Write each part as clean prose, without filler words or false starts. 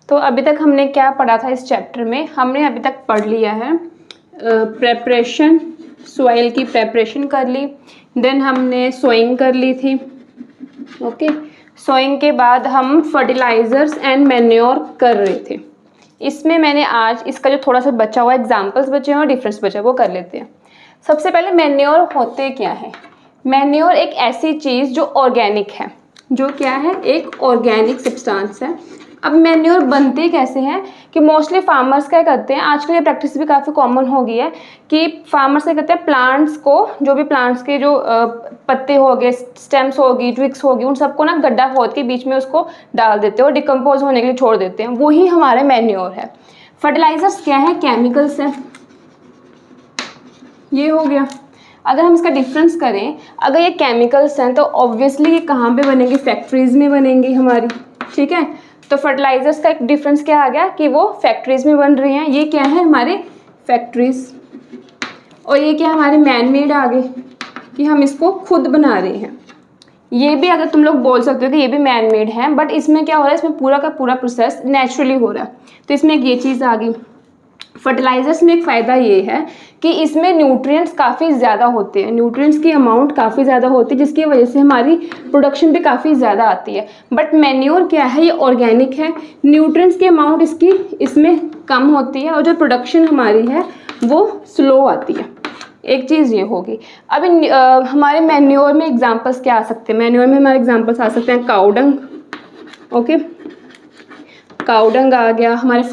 तो अभी तक हमने क्या पढ़ा था इस चैप्टर में? हमने अभी तक पढ़ लिया है प्रेपरेशन, सॉइल की प्रेपरेशन कर ली, देन हमने सोइंग कर ली थी। ओके, सोइंग के बाद हम फर्टिलाइजर्स एंड मैन्योर कर रहे थे। इसमें मैंने आज इसका जो थोड़ा सा बचा हुआ एग्जाम्पल्स बचे हैं और डिफरेंस बचा है वो कर लेते हैं। सबसे पहले मैन्योर होते क्या है? मैन्योर एक ऐसी चीज़ जो ऑर्गेनिक है, जो क्या है, एक ऑर्गेनिक सब्सटेंस है। अब मैन्योर बनते कैसे हैं कि मोस्टली फार्मर्स क्या करते हैं, आजकल ये प्रैक्टिस भी काफ़ी कॉमन हो गई है कि फार्मर्स क्या करते हैं, प्लांट्स को, जो भी प्लांट्स के जो पत्ते हो गए, स्टेम्स होगी, ट्विक्स होगी, उन सबको ना गड्ढा खोद के बीच में उसको डाल देते हैं और डिकम्पोज होने के लिए छोड़ देते हैं। वही हमारा मैन्योर है। फर्टिलाइजर्स क्या है? केमिकल्स हैं। ये हो गया। अगर हम इसका डिफरेंस करें, अगर ये केमिकल्स हैं तो ऑब्वियसली ये कहाँ पे बनेंगे? फैक्ट्रीज़ में बनेंगी हमारी, ठीक है। तो फर्टिलाइजर्स का एक डिफरेंस क्या आ गया कि वो फैक्ट्रीज़ में बन रही हैं। ये क्या है? हमारे फैक्ट्रीज़। और ये क्या हमारे मैन मेड आ गए कि हम इसको खुद बना रहे हैं। ये भी अगर तुम लोग बोल सकते हो कि ये भी मैन मेड है, बट इसमें क्या हो रहा है, इसमें पूरा का पूरा प्रोसेस नेचुरली हो रहा है। तो इसमें एक ये चीज़ आ गई। फर्टिलाइजर्स में एक फ़ायदा ये है कि इसमें न्यूट्रिएंट्स काफ़ी ज़्यादा होते हैं, न्यूट्रिएंट्स की अमाउंट काफ़ी ज़्यादा होती है, जिसकी वजह से हमारी प्रोडक्शन भी काफ़ी ज़्यादा आती है। बट मैन्योर क्या है? ये ऑर्गेनिक है, न्यूट्रिएंट्स की अमाउंट इसकी इसमें कम होती है और जो प्रोडक्शन हमारी है वो स्लो आती है। एक चीज़ ये होगी। अब हमारे मैन्योर में एग्जांपल्स क्या आ सकते हैं? मैन्योर में हमारे एग्जांपल्स आ सकते हैं काउडंग। ओके, काउडंग आ गया हमारे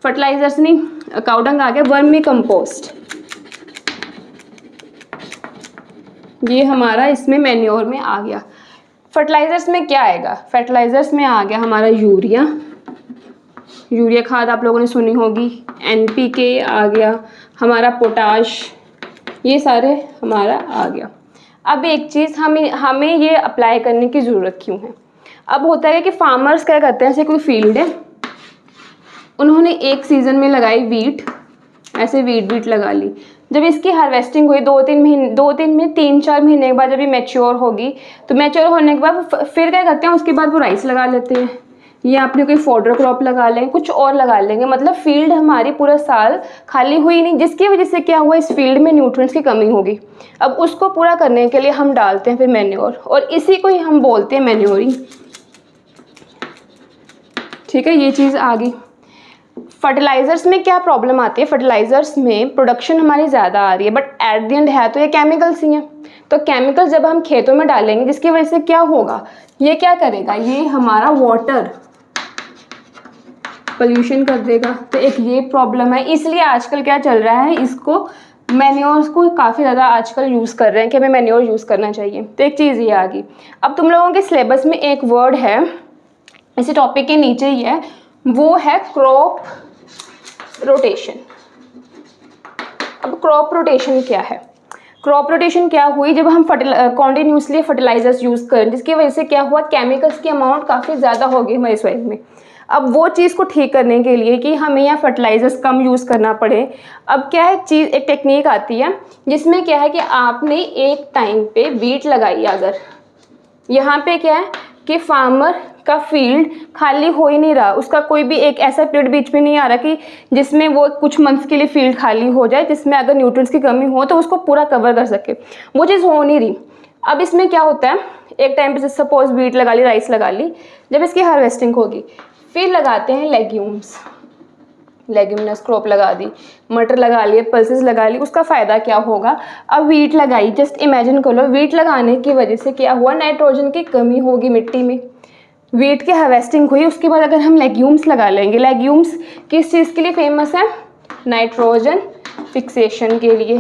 फर्टिलाइजर्स नहीं, काउडंग आ गया। वर्मी कंपोस्ट, ये हमारा इसमें मैन्योर में आ गया। फर्टिलाइजर्स में क्या आएगा? फर्टिलाइजर्स में आ गया हमारा यूरिया खाद, आप लोगों ने सुनी होगी। NPK आ गया हमारा, पोटाश, ये सारे हमारा आ गया। अब एक चीज़ हमें ये अप्लाई करने की ज़रूरत क्यों है? अब होता है कि फार्मर्स क्या करते हैं, जैसे कोई फील्ड है, उन्होंने एक सीज़न में लगाई वीट, ऐसे वीट लगा ली। जब इसकी हार्वेस्टिंग हुई 2-3 महीने 3-4 महीने के बाद जब ये मैच्योर होगी, तो मैच्योर होने के बाद फिर क्या करते हैं, उसके बाद वो राइस लगा लेते हैं या अपने कोई फॉडर क्रॉप लगा लें, कुछ और लगा लेंगे। मतलब फील्ड हमारी पूरा साल खाली हुई नहीं, जिसकी वजह से क्या हुआ, इस फील्ड में न्यूट्रिएंट्स की कमी होगी। अब उसको पूरा करने के लिए हम डालते हैं फिर मैन्योर, और इसी को ही हम बोलते हैं मैन्योरिंग, ठीक है। ये चीज़ आ गई। फर्टिलाइजर्स में क्या प्रॉब्लम आती है? फर्टिलाइजर्स में प्रोडक्शन हमारी ज़्यादा आ रही है, बट एट द एंड है तो ये केमिकल्स ही हैं। तो केमिकल्स जब हम खेतों में डालेंगे, जिसकी वजह से क्या होगा, ये क्या करेगा, ये हमारा वाटर पोल्यूशन कर देगा। तो एक ये प्रॉब्लम है। इसलिए आजकल क्या चल रहा है, इसको मैन्योर्स को काफ़ी ज़्यादा आजकल यूज़ कर रहे हैं कि हमें मैन्योर यूज़ करना चाहिए। तो एक चीज़ ये आ गई। अब तुम लोगों के सिलेबस में एक वर्ड है, इसी टॉपिक के नीचे ही है, वो है क्रॉप रोटेशन। अब क्रॉप रोटेशन क्या है? क्रॉप रोटेशन क्या हुई, जब हम कॉन्टिन्यूसली फर्टिलाइजर्स यूज़ करें, जिसकी वजह से क्या हुआ, केमिकल्स की अमाउंट काफ़ी ज़्यादा हो गई हमारे सॉइल में। अब वो चीज़ को ठीक करने के लिए कि हमें यहाँ फर्टिलाइजर्स कम यूज़ करना पड़े, अब क्या है चीज़, एक टेक्निक आती है जिसमें क्या है कि आपने एक टाइम पे वीट लगाई, अगर यहाँ पे क्या है कि फार्मर का फील्ड खाली हो ही नहीं रहा, उसका कोई भी एक ऐसा पीरियड बीच में नहीं आ रहा कि जिसमें वो कुछ मंथ्स के लिए फील्ड खाली हो जाए, जिसमें अगर न्यूट्रिएंट्स की कमी हो तो उसको पूरा कवर कर सके, वो चीज़ हो नहीं रही। अब इसमें क्या होता है, एक टाइम पे सपोज वीट लगा ली, राइस लगा ली, जब इसकी हार्वेस्टिंग होगी फिर लगाते हैं लेग्यूमिनस क्रॉप लगा दी, मटर लगा लिए, पल्सेस लगा ली। उसका फ़ायदा क्या होगा, अब वीट लगाई, जस्ट इमेजिन कर लो, वीट लगाने की वजह से क्या हुआ, नाइट्रोजन की कमी होगी मिट्टी में। वीट की हार्वेस्टिंग हुई, उसके बाद अगर हम लेग्यूम्स लगा लेंगे, लेग्यूम्स किस चीज़ के लिए फेमस है, नाइट्रोजन फिक्सेशन के लिए।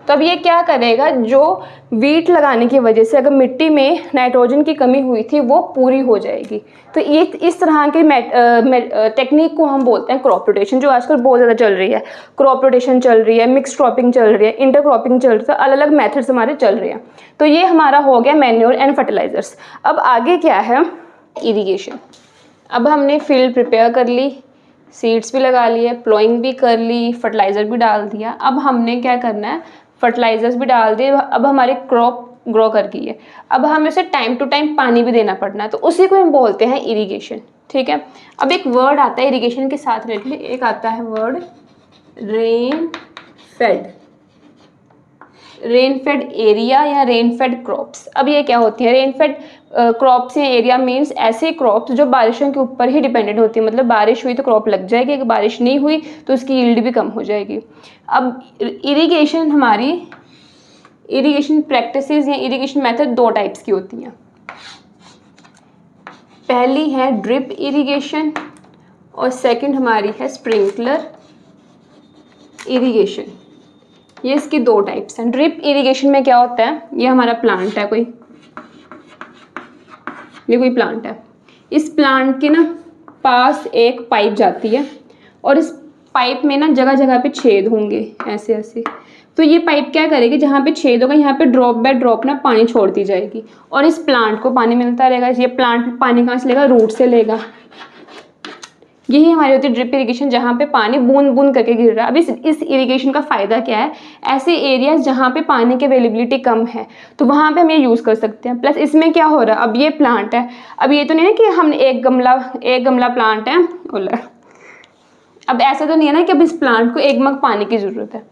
तो अब ये क्या करेगा, जो वीट लगाने की वजह से अगर मिट्टी में नाइट्रोजन की कमी हुई थी वो पूरी हो जाएगी। तो ये इस तरह के टेक्निक को हम बोलते हैं क्रॉप रोटेशन, जो आजकल बहुत ज़्यादा चल रही है। क्रॉप रोटेशन चल रही है, मिक्स क्रॉपिंग चल रही है, इंटर क्रॉपिंग चल रही है, अलग अलग मेथड्स हमारे चल रहे हैं। तो ये हमारा हो गया मैन्योर एंड फर्टिलाइजर्स। अब आगे क्या है, इरिगेशन। अब हमने फील्ड प्रिपेयर कर ली, सीड्स भी लगा लिए, प्लोइंग भी कर ली, फर्टिलाइज़र भी डाल दिया। अब हमने क्या करना है, फर्टिलाइजर्स भी डाल दिए, अब हमारी क्रॉप ग्रो कर गई है, अब हमें उसे टाइम टू टाइम पानी भी देना पड़ना है, तो उसी को हम बोलते हैं इरिगेशन। ठीक है, अब एक वर्ड आता है इरिगेशन के साथ रिलेटेड, एक आता है word rain fade, rain fade area या रेन फेड क्रॉप्स। अब ये क्या होती है? रेन फेड क्रॉप्स या एरिया मीन्स ऐसे क्रॉप्स जो बारिशों के ऊपर ही डिपेंडेंट होती है, मतलब बारिश हुई तो क्रॉप लग जाएगी, अगर बारिश नहीं हुई तो उसकी यील्ड भी कम हो जाएगी। अब इरिगेशन, हमारी इरिगेशन प्रैक्टिसेस या इरिगेशन मेथड दो टाइप्स की होती हैं। पहली है ड्रिप इरिगेशन और सेकंड हमारी है स्प्रिंकलर इरिगेशन। ये इसकी दो टाइप्स हैं। ड्रिप इरिगेशन में क्या होता है, ये हमारा प्लांट है कोई, ये कोई प्लांट है, इस प्लांट के ना पास एक पाइप जाती है और इस पाइप में ना जगह जगह पे छेद होंगे ऐसे ऐसे, तो ये पाइप क्या करेगी, जहाँ पे छेद होगा यहाँ पे ड्रॉप बाय ड्रॉप ना पानी छोड़ती जाएगी और इस प्लांट को पानी मिलता रहेगा। ये प्लांट पानी कहाँ से लेगा? रूट से लेगा। यही हमारी होती है ड्रिप इरिगेशन, जहाँ पे पानी बूंद बूंद करके गिर रहा है। अब इस इरिगेशन का फ़ायदा क्या है? ऐसे एरियाज जहाँ पे पानी की अवेलेबिलिटी कम है तो वहाँ पे हम ये यूज़ कर सकते हैं। प्लस इसमें क्या हो रहा है, अब ये प्लांट है, अब ये तो नहीं है कि हमने एक गमला प्लांट है, अब ऐसा तो नहीं है ना कि अब इस प्लांट को एक मग पानी की ज़रूरत है।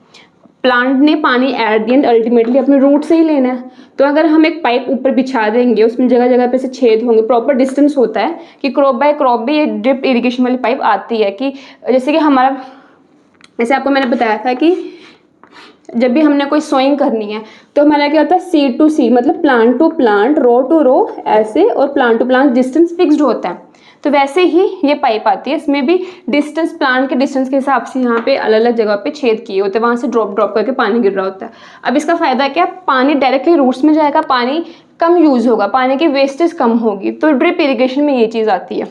प्लांट ने पानी एट द एंड अल्टीमेटली अपने रूट से ही लेना है। तो अगर हम एक पाइप ऊपर बिछा देंगे, उसमें जगह जगह पे से छेद होंगे, प्रॉपर डिस्टेंस होता है कि क्रॉप बाय क्रॉप भी ये ड्रिप इरिगेशन वाली पाइप आती है कि जैसे कि हमारा, जैसे आपको मैंने बताया था कि जब भी हमने कोई सोइंग करनी है तो हमारा क्या होता है, सीड टू सीड, मतलब plant to plant, row to row ऐसे, और plant to plant distance fixed होता है। तो वैसे ही ये पाइप आती है, इसमें भी डिस्टेंस, प्लांट के डिस्टेंस के हिसाब से यहाँ पे अलग अलग जगह पे छेद किए होते हैं, वहाँ से ड्रॉप ड्रॉप करके पानी गिर रहा होता है। अब इसका फ़ायदा क्या? पानी डायरेक्टली रूट्स में जाएगा, पानी कम यूज़ होगा, पानी की वेस्टेज कम होगी। तो ड्रिप इरिगेशन में ये चीज़ आती है।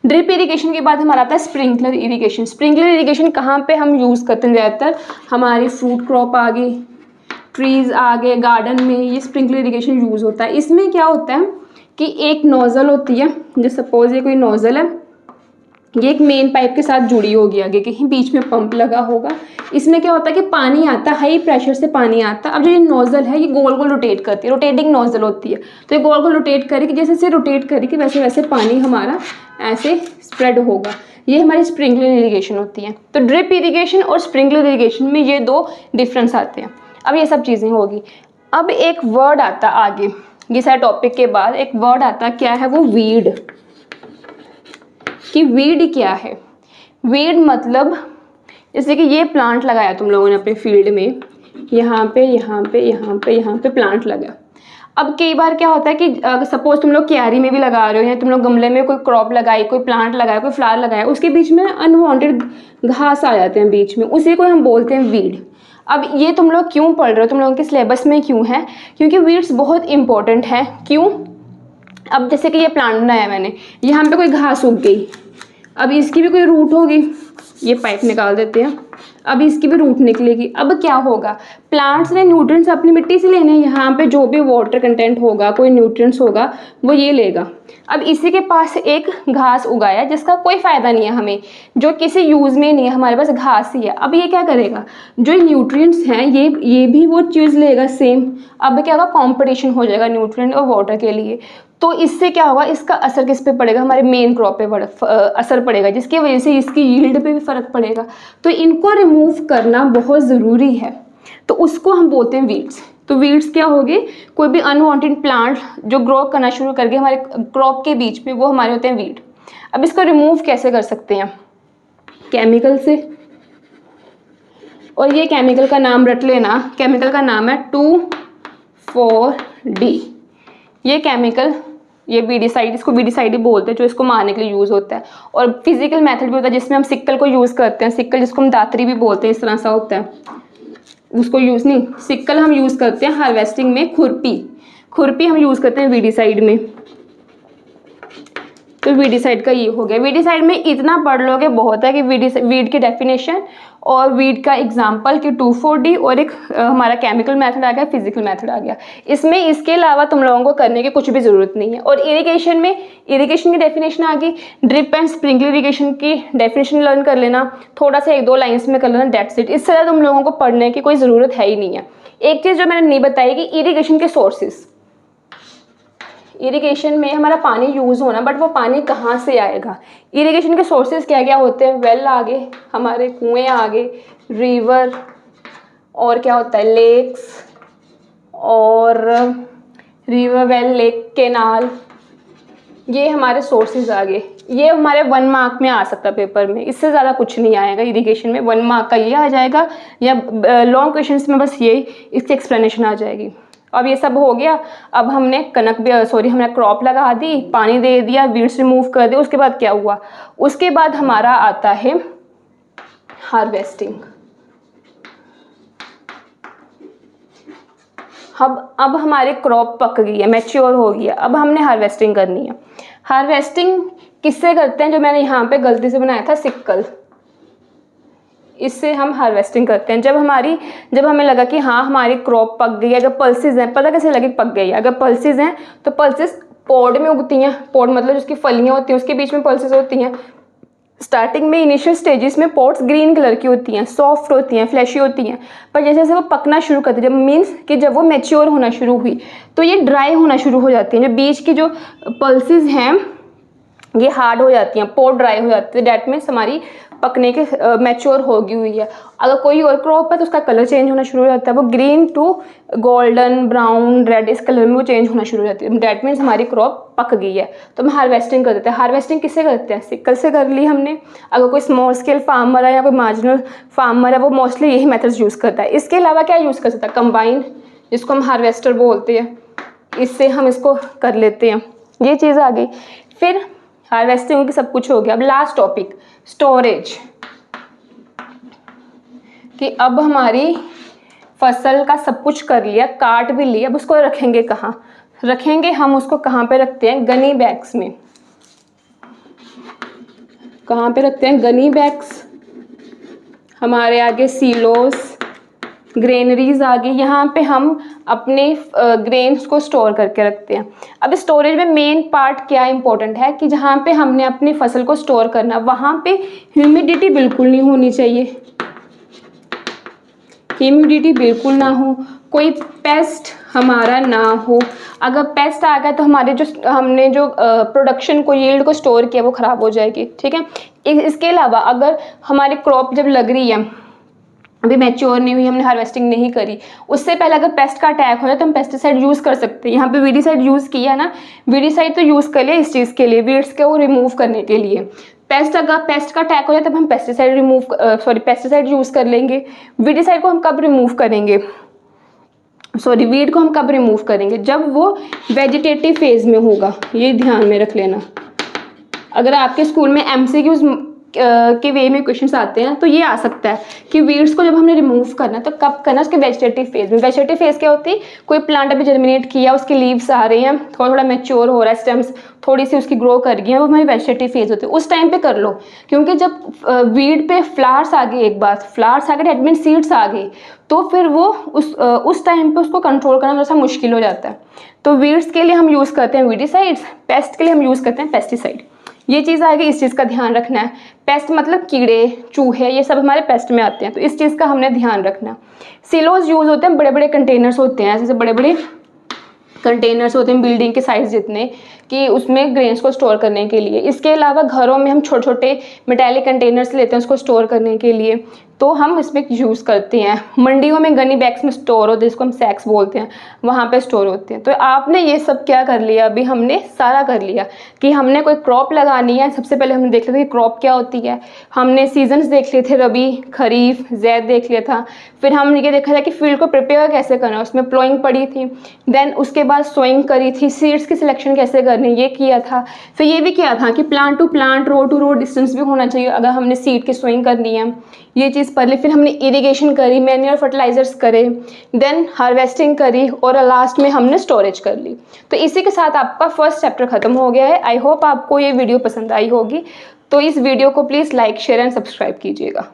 ड्रिप इरिगेशन के बाद हमारा आता है स्प्रिंकलर इरिगेशन। स्प्रिंकलर इरिगेशन कहाँ पे हम यूज़ करते हैं ज़्यादातर? हमारी फ्रूट क्रॉप आ गई, ट्रीज़ आ गए, गार्डन में ये स्प्रिंकलर इरिगेशन यूज़ होता है। इसमें क्या होता है कि एक नोज़ल होती है, जैसे सपोज ये कोई नोज़ल है, ये एक मेन पाइप के साथ जुड़ी होगी, आगे कहीं बीच में पंप लगा होगा। इसमें क्या होता है कि पानी आता है, हाई प्रेशर से पानी आता है। अब जो ये नोज़ल है ये गोल गोल रोटेट करती है, रोटेटिंग नोज़ल होती है, तो ये गोल गोल रोटेट करेगी, जैसे जैसे रोटेट करेगी वैसे वैसे पानी हमारा ऐसे स्प्रेड होगा। ये हमारी स्प्रिंकलर इरिगेशन होती है। तो ड्रिप इरिगेशन और स्प्रिंकलर इरिगेशन में ये दो डिफरेंस आते हैं। अब ये सब चीज़ें होगी। अब एक वर्ड आता आगे, ये सारे टॉपिक के बाद एक वर्ड आता, क्या है वो? वीड। कि वीड क्या है? वीड मतलब जैसे कि ये प्लांट लगाया तुम लोगों ने अपने फील्ड में, यहाँ पे यहाँ पे यहाँ पे यहाँ पे प्लांट लगा। अब कई बार क्या होता है कि सपोज तुम लोग क्यारी में भी लगा रहे हो या तुम लोग गमले में कोई क्रॉप लगाई, कोई प्लांट लगाया, कोई फ्लावर लगाया, उसके बीच में अनवांटेड घास आ जाते हैं बीच में, उसी को हम बोलते हैं वीड। अब ये तुम लोग क्यों पढ़ रहे हो, तुम लोगों के सिलेबस में क्यों है? क्योंकि वीड्स बहुत इंपॉर्टेंट है। क्यों? अब जैसे कि ये प्लांट बनाया मैंने, यहाँ पे कोई घास उग गई, अब इसकी भी कोई रूट होगी, ये पाइप निकाल देते हैं, अब इसकी भी रूट निकलेगी। अब क्या होगा? प्लांट्स ने न्यूट्रिएंट्स अपनी मिट्टी से लेने, यहाँ पे जो भी वाटर कंटेंट होगा, कोई न्यूट्रिएंट्स होगा वो ये लेगा। अब इसी के पास एक घास उगाया जिसका कोई फ़ायदा नहीं है हमें, जो किसी यूज़ में नहीं है, हमारे पास घास ही है। अब ये क्या करेगा? जो न्यूट्रिएंट्स हैं ये भी वो चीज़ लेगा सेम। अब क्या होगा? कॉम्पिटिशन हो जाएगा न्यूट्रिएंट और वाटर के लिए। तो इससे क्या होगा? इसका असर किस पे पड़ेगा? हमारे मेन क्रॉप पे असर पड़ेगा, जिसकी वजह से इसकी यील्ड पे भी फ़र्क पड़ेगा। तो इनको रिमूव करना बहुत ज़रूरी है, तो उसको हम बोलते हैं वीड्स। तो वीड्स क्या होगी? कोई भी अनवांटेड प्लांट जो ग्रो करना शुरू कर गए हमारे क्रॉप के बीच में, वो हमारे होते हैं वीड। अब इसको रिमूव कैसे कर सकते हैं? केमिकल से। और ये केमिकल का नाम रट लेना, केमिकल का नाम है 2,4-D। ये केमिकल, ये वीडिसाइड, इसको वीडिसाइड ही बोलते हैं, जो इसको मारने के लिए यूज़ होता है। और फिजिकल मेथड भी होता है जिसमें हम सिक्कल को यूज़ करते हैं, सिक्कल जिसको हम दातरी भी बोलते हैं, इस तरह सा होता है, उसको यूज़ नहीं, सिक्कल हम यूज़ करते हैं हार्वेस्टिंग में। खुरपी हम यूज़ करते हैं वीडिसाइड में। तो वीडिसाइड का ये हो गया। वीडिसाइड में इतना पढ़ लोगे बहुत है कि वीड की डेफिनेशन और वीड का एग्जाम्पल कि 2,4-D, और एक हमारा केमिकल मेथड आ गया, फिजिकल मेथड आ गया। इसमें इसके अलावा तुम लोगों को करने की कुछ भी ज़रूरत नहीं है। और इरिगेशन में इरिगेशन की डेफिनेशन आ गई, ड्रिप एंड स्प्रिंकलर इरिगेशन की डेफिनेशन लर्न कर लेना, थोड़ा सा 1-2 लाइन्स में कर लेना, डेट्स इट। इससे ज़्यादा तुम लोगों को पढ़ने की कोई ज़रूरत है ही नहीं है। एक चीज़ जो मैंने नहीं बताई कि इरिगेशन के सोर्सेज, इरिगेशन में हमारा पानी यूज़ होना, बट वो पानी कहाँ से आएगा? इरिगेशन के सोर्सेज क्या क्या होते हैं? वेल आगे, हमारे कुएँ आगे, रिवर, और क्या होता है लेक्स, और रिवर, वेल, लेक, केनाल, ये हमारे सोर्सेज आगे। ये हमारे 1 मार्क में आ सकता है पेपर में, इससे ज़्यादा कुछ नहीं आएगा इरिगेशन में। 1 मार्क का ये आ जाएगा, या लॉन्ग क्वेश्चंस में बस यही इसकी एक्सप्लेनेशन आ जाएगी। अब ये सब हो गया। अब हमने हमने क्रॉप लगा दी, पानी दे दिया, वीड्स रिमूव कर दिया। उसके बाद क्या हुआ? उसके बाद हमारा आता है हार्वेस्टिंग। अब हमारी क्रॉप पक गई है, मैच्योर हो गई है, अब हमने हार्वेस्टिंग करनी है। हार्वेस्टिंग किससे करते हैं? जो मैंने यहाँ पे गलती से बनाया था सिक्कल, इससे हम हार्वेस्टिंग करते हैं। जब हमें लगा कि हाँ हमारी क्रॉप पक गई है, अगर पल्सेस हैं, पता कैसे लगे पक गई है? अगर पल्सेस हैं तो पल्सेस पॉड में उगती हैं। पॉड मतलब जिसकी फलियाँ होती हैं उसके बीच में पल्सेस होती हैं। स्टार्टिंग में इनिशियल स्टेजेस में पॉड्स ग्रीन कलर की होती हैं, सॉफ्ट होती हैं, फ्लैशी होती हैं, पर जैसे जैसे वो पकना शुरू करती है, जब मीन्स कि जब वो मैच्योर होना शुरू हुई तो ये ड्राई होना शुरू हो जाती हैं। जो बीच की जो पल्सेस हैं ये हार्ड हो जाती हैं, पॉड ड्राई हो जाती है। डैट मीन्स हमारी पकने के मैच्योर होगी हुई है। अगर कोई और क्रॉप है तो उसका कलर चेंज होना शुरू हो जाता है, वो green to golden, brown, red, इस कलर में वो चेंज होना शुरू हो जाती है। डैट मीन्स हमारी क्रॉप पक गई है। तो हम हार्वेस्टिंग कर देते हैं। हार्वेस्टिंग किससे करते हैं? सिक्कल से कर ली हमने। अगर कोई स्मॉल स्केल फार्मर है या कोई मार्जिनल फार्मर है वो मोस्टली यही मेथड्स यूज़ करता है। इसके अलावा क्या यूज़ कर सकता है? कंबाइन, जिसको हम हार्वेस्टर बोलते हैं, इससे हम इसको कर लेते हैं। ये चीज़ आ गई। फिर हार्वेस्टिंग की सब कुछ हो गया। अब लास्ट टॉपिक स्टोरेज, कि अब हमारी फसल का सब कुछ कर लिया, काट भी लिया, अब उसको रखेंगे कहाँ? रखेंगे हम उसको कहाँ पे रखते हैं? गनी बैग्स में। कहाँ पे रखते हैं? गनी बैग्स। हमारे आगे सीलोस, ग्रेनरीज आ गई, यहाँ पे हम अपने ग्रेन्स को स्टोर करके रखते हैं। अब स्टोरेज में मेन पार्ट क्या इंपॉर्टेंट है कि जहाँ पे हमने अपनी फसल को स्टोर करना, वहाँ पे ह्यूमिडिटी बिल्कुल नहीं होनी चाहिए। ह्यूमिडिटी बिल्कुल ना हो, कोई पेस्ट हमारा ना हो। अगर पेस्ट आ गया तो हमारे हमने जो प्रोडक्शन को, यील्ड को स्टोर किया वो ख़राब हो जाएगी। ठीक है। इसके अलावा अगर हमारी क्रॉप जब लग रही है, अभी मैच्योर नहीं हुई, हमने हार्वेस्टिंग नहीं करी, उससे पहले अगर पेस्ट का अटैक हो जाए तो हम पेस्टिसाइड यूज़ कर सकते हैं। यहाँ पे वीडीसाइड यूज़ किया है ना, वीडीसाइड तो यूज़ कर लिया इस चीज़ के लिए, वीड्स के वो रिमूव करने के लिए। अगर पेस्ट का अटैक हो जाए तब हम पेस्टिसाइड यूज़ कर लेंगे। वीडीसाइड को हम कब रिमूव करेंगे? वीड को हम कब रिमूव करेंगे? जब वो वेजिटेटिव फेज में होगा। ये ध्यान में रख लेना। अगर आपके स्कूल में MCQs के वे में क्वेश्चंस आते हैं तो ये आ सकता है कि वीड्स को जब हमने रिमूव करना है तो कब करना है? उसके वेजिटेटिव फेज में। वेजिटेटिव फेज क्या होती है? कोई प्लांट अभी जर्मिनेट किया, उसकी लीव्स आ रही हैं, थोड़ा थोड़ा मैच्योर हो रहा है, स्टेम्स थोड़ी सी उसकी ग्रो कर गई है, वो हमारी वेजिटेटिव फेज होती है। उस टाइम पे कर लो, क्योंकि जब वीड पे फ्लावर्स आ गए, एक बार फ्लावर्स आ गए, डेट मीन सीड्स आ गई, तो फिर वो उस टाइम पे उसको कंट्रोल करना थोड़ा सा मुश्किल हो जाता है। तो वीड्स के लिए हम यूज़ करते हैं वीडीसाइड्स, पेस्ट के लिए हम यूज़ करते हैं पेस्टिसाइड। ये चीज़ आएगी, इस चीज़ का ध्यान रखना है। पेस्ट मतलब कीड़े, चूहे, ये सब हमारे पेस्ट में आते हैं, तो इस चीज़ का हमने ध्यान रखना है। सिलोज यूज़ होते हैं, बड़े बड़े कंटेनर्स होते हैं, ऐसे बड़े बड़े कंटेनर्स होते हैं बिल्डिंग के साइज जितने, कि उसमें ग्रेन्स को स्टोर करने के लिए। इसके अलावा घरों में हम छोटे छोटे मेटालिक कंटेनर्स लेते हैं उसको स्टोर करने के लिए, तो हम इसमें यूज़ करते हैं। मंडियों में गनी बैग्स में स्टोर होते हैं, जिसको हम सैक्स बोलते हैं, वहाँ पे स्टोर होते हैं। तो आपने ये सब क्या कर लिया? अभी हमने सारा कर लिया कि हमने कोई क्रॉप लगानी है। सबसे पहले हमने देख लिया था कि क्रॉप क्या होती है, हमने सीजन्स देख लिए थे, रबी, खरीफ, ज़ैद देख लिया था। फिर हमने ये देखा था कि फील्ड को प्रिपेयर कैसे करना, उसमें प्लोइंग पड़ी थी। देन उसके बाद सोइंग करी थी, सीड्स की सिलेक्शन कैसे करनी, ये किया था। फिर ये भी किया था कि plant to plant, row to row distance भी होना चाहिए अगर हमने सीड की सोइंग करनी है, ये चीज़ पढ़ ली। फिर हमने इरिगेशन करी, मैन्योर फर्टिलाइजर्स करे, देन हार्वेस्टिंग करी, और लास्ट में हमने स्टोरेज कर ली। तो इसी के साथ आपका फर्स्ट चैप्टर खत्म हो गया है। आई होप आपको ये वीडियो पसंद आई होगी। तो इस वीडियो को please like, share and subscribe कीजिएगा।